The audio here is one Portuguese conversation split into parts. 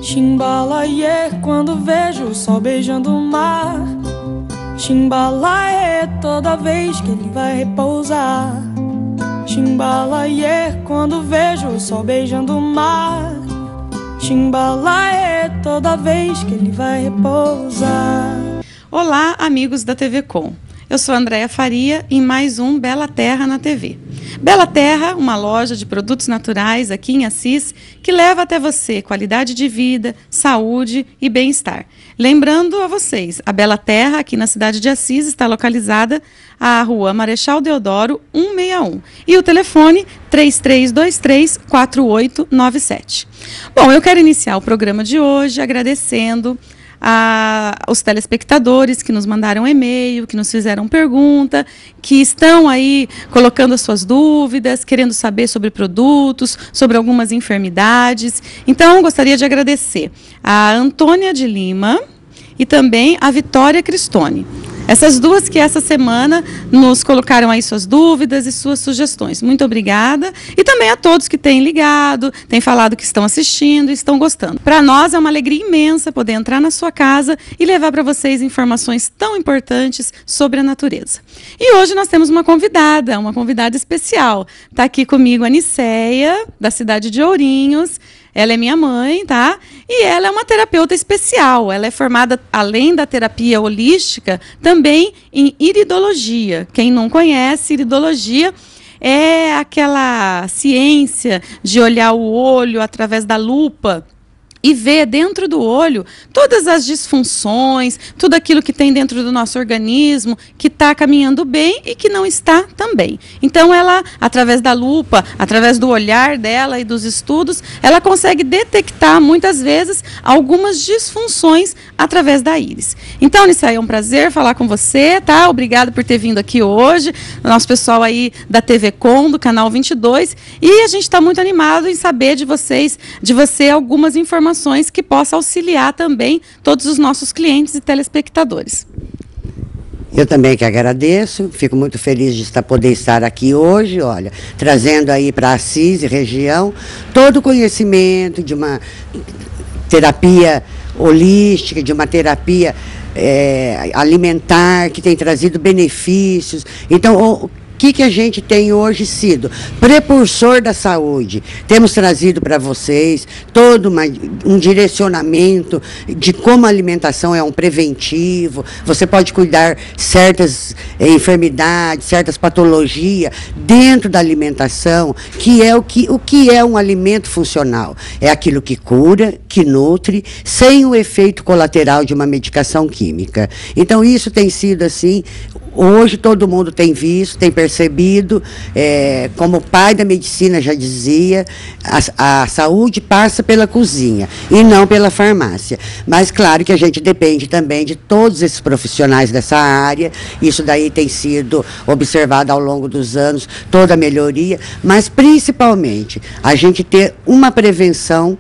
Chimbalaie, quando vejo o sol beijando o mar. Chimbalaie, toda vez que ele vai repousar. Chimbalaie, quando vejo o sol beijando o mar. Chimbalaie, toda vez que ele vai repousar. Olá, amigos da TV Com. Eu sou Andréia Faria em mais um Bela Terra na TV. Bela Terra, uma loja de produtos naturais aqui em Assis, que leva até você qualidade de vida, saúde e bem-estar. Lembrando a vocês, a Bela Terra aqui na cidade de Assis está localizada à Rua Marechal Deodoro 161 e o telefone 3323-4897. Bom, eu quero iniciar o programa de hoje agradecendo aos telespectadores que nos mandaram e-mail, que nos fizeram pergunta, que estão aí colocando as suas dúvidas, querendo saber sobre produtos, sobre algumas enfermidades. Então, gostaria de agradecer a Antônia de Lima e também a Vitória Cristone. Essas duas que essa semana nos colocaram aí suas dúvidas e suas sugestões. Muito obrigada. E também a todos que têm ligado, têm falado que estão assistindo e estão gostando. Para nós é uma alegria imensa poder entrar na sua casa e levar para vocês informações tão importantes sobre a natureza. E hoje nós temos uma convidada especial. Está aqui comigo a Niceia, da cidade de Ourinhos. Ela é minha mãe, tá? E ela é uma terapeuta especial. Ela é formada, além da terapia holística, também em iridologia. Quem não conhece, iridologia é aquela ciência de olhar o olho através da lupa e ver dentro do olho todas as disfunções, tudo aquilo que tem dentro do nosso organismo, que está caminhando bem e que não está também. Então ela, através da lupa, através do olhar dela e dos estudos, ela consegue detectar muitas vezes algumas disfunções através da íris. Então, Niceia, é um prazer falar com você, tá? Obrigada por ter vindo aqui hoje, o nosso pessoal aí da TV Com, do Canal 22, e a gente está muito animado em saber de você algumas informações que possa auxiliar também todos os nossos clientes e telespectadores. Eu também que agradeço, fico muito feliz de poder estar aqui hoje, olha, trazendo aí para Assis e região todo o conhecimento de uma terapia holística, de uma terapia alimentar que tem trazido benefícios. Então, o que a gente tem hoje sido? Precursor da saúde. Temos trazido para vocês todo um direcionamento de como a alimentação é um preventivo. Você pode cuidar certas enfermidades, certas patologias dentro da alimentação, que é o que é um alimento funcional. É aquilo que cura, que nutre, sem o efeito colateral de uma medicação química. Então, isso tem sido assim. Hoje todo mundo tem visto, tem percebido, como o pai da medicina já dizia, a saúde passa pela cozinha e não pela farmácia. Mas claro que a gente depende também de todos esses profissionais dessa área, isso daí tem sido observado ao longo dos anos, toda a melhoria, mas principalmente a gente ter uma prevenção,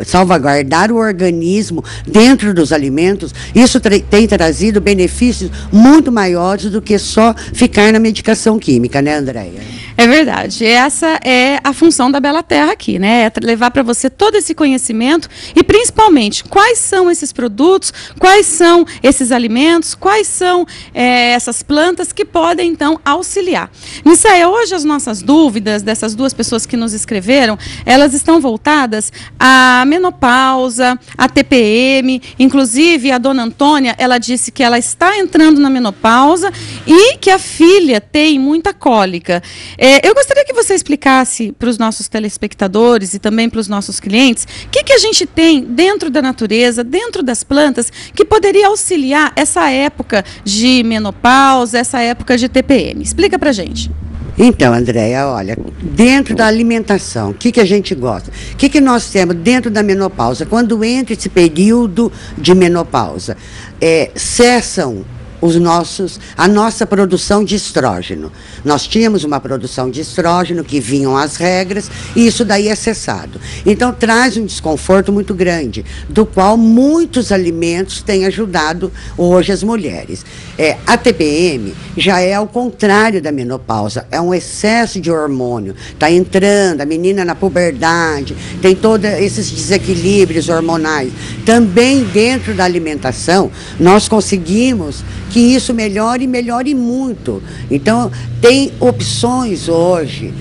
salvaguardar o organismo dentro dos alimentos. Isso tem trazido benefícios muito maiores do que só ficar na medicação química, né, Andréia? É verdade, essa é a função da Bela Terra aqui, né? É levar para você todo esse conhecimento e principalmente quais são esses produtos, quais são esses alimentos, quais são essas plantas que podem então auxiliar. Niceia, hoje as nossas dúvidas dessas duas pessoas que nos escreveram, elas estão voltadas à menopausa, à TPM, inclusive a dona Antônia, ela disse que ela está entrando na menopausa e que a filha tem muita cólica. Eu gostaria que você explicasse para os nossos telespectadores e também para os nossos clientes o que a gente tem dentro da natureza, dentro das plantas, que poderia auxiliar essa época de menopausa, essa época de TPM. Explica para a gente. Então, Andréia, olha, dentro da alimentação, o que a gente gosta? O que nós temos dentro da menopausa? Quando entra esse período de menopausa, cessam a nossa produção de estrógeno. Nós tínhamos uma produção de estrógeno que vinham as regras e isso daí é cessado. Então traz um desconforto muito grande, do qual muitos alimentos têm ajudado hoje as mulheres. A TPM já é ao contrário da menopausa, é um excesso de hormônio, está entrando, a menina na puberdade, tem todos esses desequilíbrios hormonais. Também dentro da alimentação, nós conseguimos que isso melhore muito. Então, tem opções hoje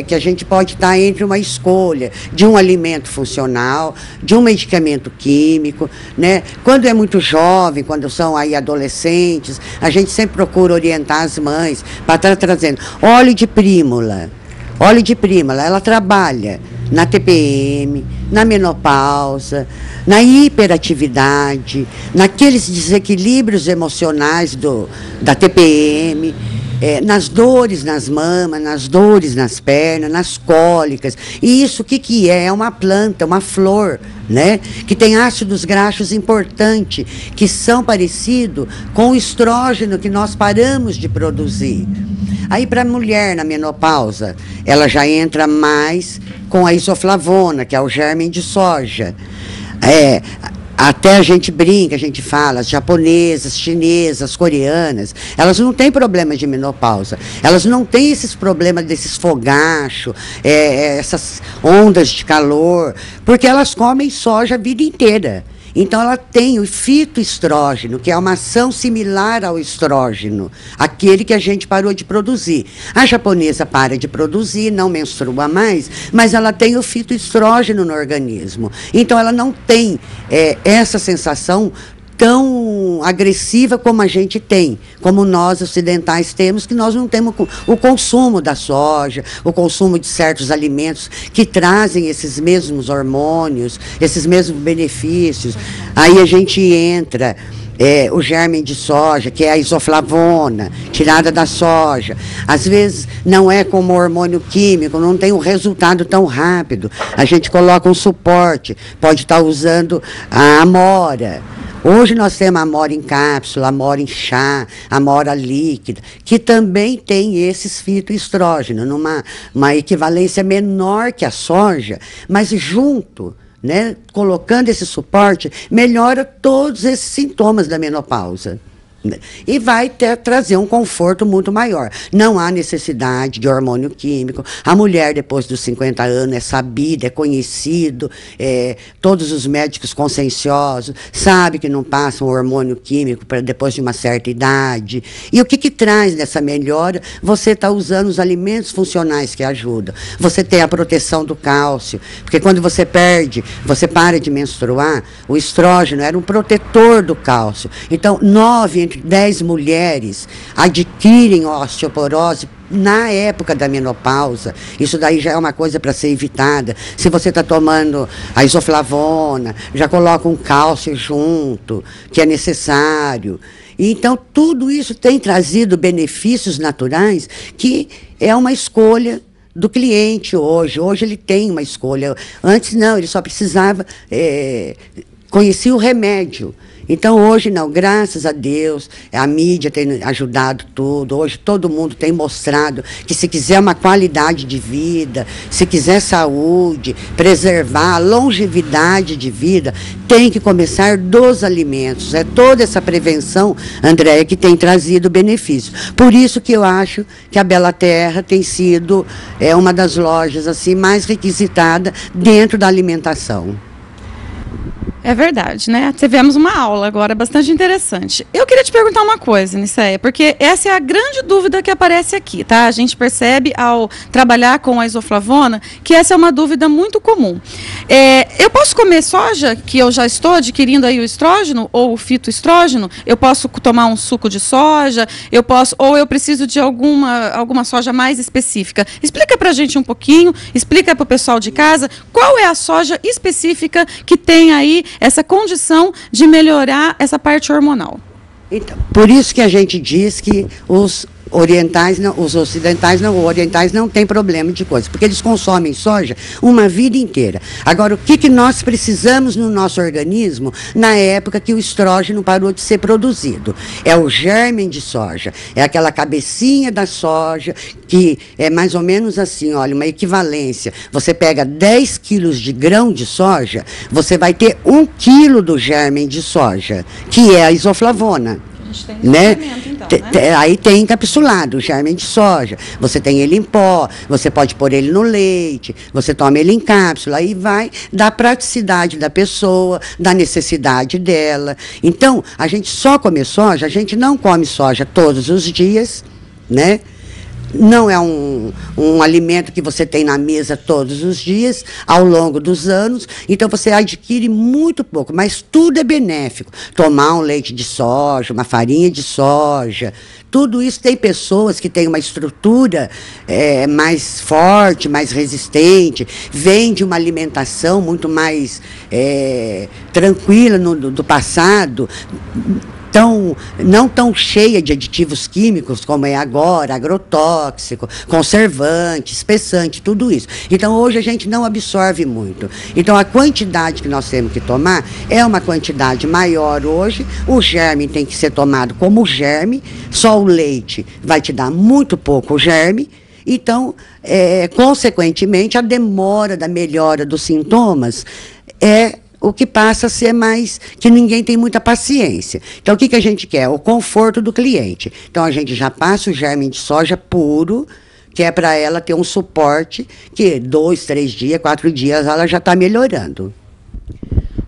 que a gente pode estar entre uma escolha de um alimento funcional, de um medicamento químico, né? Quando é muito jovem, quando são aí adolescentes, a gente sempre procura orientar as mães para estar trazendo óleo de prímula. Óleo de prímula, ela trabalha na TPM, na menopausa, na hiperatividade, naqueles desequilíbrios emocionais da TPM, nas dores nas mamas, nas dores nas pernas, nas cólicas. E isso o que é? É uma planta, uma flor, né? Que tem ácidos graxos importantes, que são parecidos com o estrógeno que nós paramos de produzir. Aí, para a mulher na menopausa, ela já entra mais com a isoflavona, que é o germe de soja. Até a gente brinca, a gente fala, as japonesas, chinesas, coreanas, elas não têm problema de menopausa. Elas não têm esses problemas desses fogachos, essas ondas de calor, porque elas comem soja a vida inteira. Então, ela tem o fitoestrógeno, que é uma ação similar ao estrógeno, aquele que a gente parou de produzir. A japonesa para de produzir, não menstrua mais, mas ela tem o fitoestrógeno no organismo. Então, ela não tem essa sensação tão agressiva como a gente tem, como nós ocidentais temos, que nós não temos o consumo da soja, o consumo de certos alimentos que trazem esses mesmos hormônios, esses mesmos benefícios. Aí a gente entra o germe de soja, que é a isoflavona, tirada da soja. Às vezes não é como hormônio químico, não tem um resultado tão rápido. A gente coloca um suporte, pode estar usando a amora. Hoje nós temos a amora em cápsula, a amora em chá, a amora líquida, que também tem esses fitoestrógenos, numa equivalência menor que a soja, mas junto, né, colocando esse suporte, melhora todos esses sintomas da menopausa. E vai trazer um conforto muito maior. Não há necessidade de hormônio químico. A mulher, depois dos 50 anos, é sabida, é conhecido, todos os médicos conscienciosos sabem que não passam hormônio químico depois de uma certa idade. E o que traz dessa melhora? Você está usando os alimentos funcionais que ajudam. Você tem a proteção do cálcio, porque quando você para de menstruar, o estrógeno era um protetor do cálcio. Então, 9 entre 10 mulheres adquirem osteoporose na época da menopausa. Isso daí já é uma coisa para ser evitada. Se você está tomando a isoflavona, já coloca um cálcio junto, que é necessário. Então, tudo isso tem trazido benefícios naturais, que é uma escolha do cliente hoje. Hoje ele tem uma escolha. Antes não, ele só precisava conhecer o remédio. Então, hoje não, graças a Deus, a mídia tem ajudado tudo. Hoje todo mundo tem mostrado que se quiser uma qualidade de vida, se quiser saúde, preservar a longevidade de vida, tem que começar dos alimentos. É toda essa prevenção, Andréia, que tem trazido benefícios. Por isso que eu acho que a Bela Terra tem sido uma das lojas assim, mais requisitada dentro da alimentação. É verdade, né? Tivemos uma aula agora bastante interessante. Eu queria te perguntar uma coisa, Nicéia, porque essa é a grande dúvida que aparece aqui, tá? A gente percebe ao trabalhar com a isoflavona que essa é uma dúvida muito comum. Eu posso comer soja, que eu já estou adquirindo aí o estrógeno ou o fitoestrógeno? Eu posso tomar um suco de soja? Ou eu preciso de alguma soja mais específica? Explica pra gente um pouquinho, explica pro pessoal de casa qual é a soja específica que tem aí essa condição de melhorar essa parte hormonal. Então, por isso que a gente diz que os os ocidentais não, os orientais não têm problema de coisa, porque eles consomem soja uma vida inteira. Agora, o que nós precisamos no nosso organismo na época que o estrógeno parou de ser produzido? É o germe de soja, é aquela cabecinha da soja, que é mais ou menos assim, olha, uma equivalência. Você pega 10 quilos de grão de soja, você vai ter 1 quilo do germe de soja, que é a isoflavona. A gente tem né? Então, né? Aí tem encapsulado o germe de soja. Você tem ele em pó, você pode pôr ele no leite, você toma ele em cápsula, aí vai da praticidade da pessoa, da necessidade dela. Então, a gente só come soja, a gente não come soja todos os dias, né? Não é um alimento que você tem na mesa todos os dias, ao longo dos anos, então você adquire muito pouco, mas tudo é benéfico. Tomar um leite de soja, uma farinha de soja, tudo isso. Tem pessoas que têm uma estrutura mais forte, mais resistente, vem de uma alimentação muito mais tranquila do passado, não tão cheia de aditivos químicos como é agora, agrotóxico, conservante, espessante, tudo isso. Então, hoje a gente não absorve muito. Então, a quantidade que nós temos que tomar é uma quantidade maior hoje. O germe tem que ser tomado como germe, só o leite vai te dar muito pouco germe. Então, consequentemente, a demora da melhora dos sintomas é o que passa a ser mais, que ninguém tem muita paciência. Então, o que a gente quer? O conforto do cliente. Então, a gente já passa o germe de soja puro, que é para ela ter um suporte, que 2, 3 dias, 4 dias, ela já está melhorando.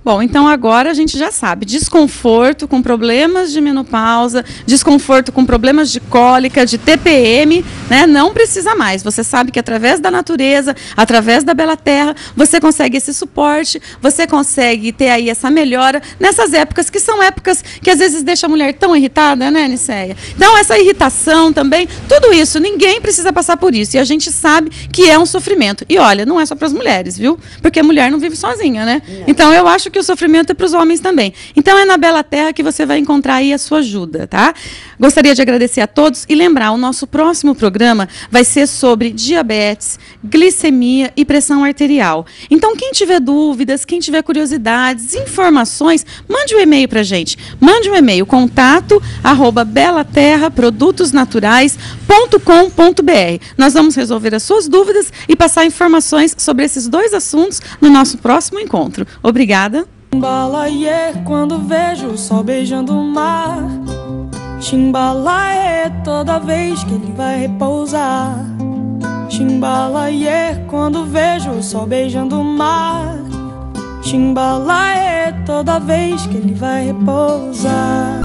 Bom, então agora a gente já sabe, desconforto com problemas de menopausa, desconforto com problemas de cólica, de TPM, né? Não precisa mais. Você sabe que através da natureza, através da Bela Terra, você consegue esse suporte, você consegue ter aí essa melhora nessas épocas, que são épocas que às vezes deixam a mulher tão irritada, né, Nicéia? Então, essa irritação também, tudo isso, ninguém precisa passar por isso. E a gente sabe que é um sofrimento. E olha, não é só para as mulheres, viu? Porque a mulher não vive sozinha, né? Não. Então, eu acho que o sofrimento é para os homens também. Então, é na Bela Terra que você vai encontrar aí a sua ajuda, tá? Gostaria de agradecer a todos e lembrar, o nosso próximo programa vai ser sobre diabetes, glicemia e pressão arterial. Então, quem tiver dúvidas, quem tiver curiosidades, informações, mande um e-mail para a gente. Mande um e-mail, contato@belaterraprodutosnaturais.com.br. Nós vamos resolver as suas dúvidas e passar informações sobre esses 2 assuntos no nosso próximo encontro. Obrigada. Chimbalaie, quando vejo o sol beijando o mar. Chimbalaie, toda vez que ele vai repousar. Chimbalaie, quando vejo o sol beijando o mar. Chimbalaie, toda vez que ele vai repousar.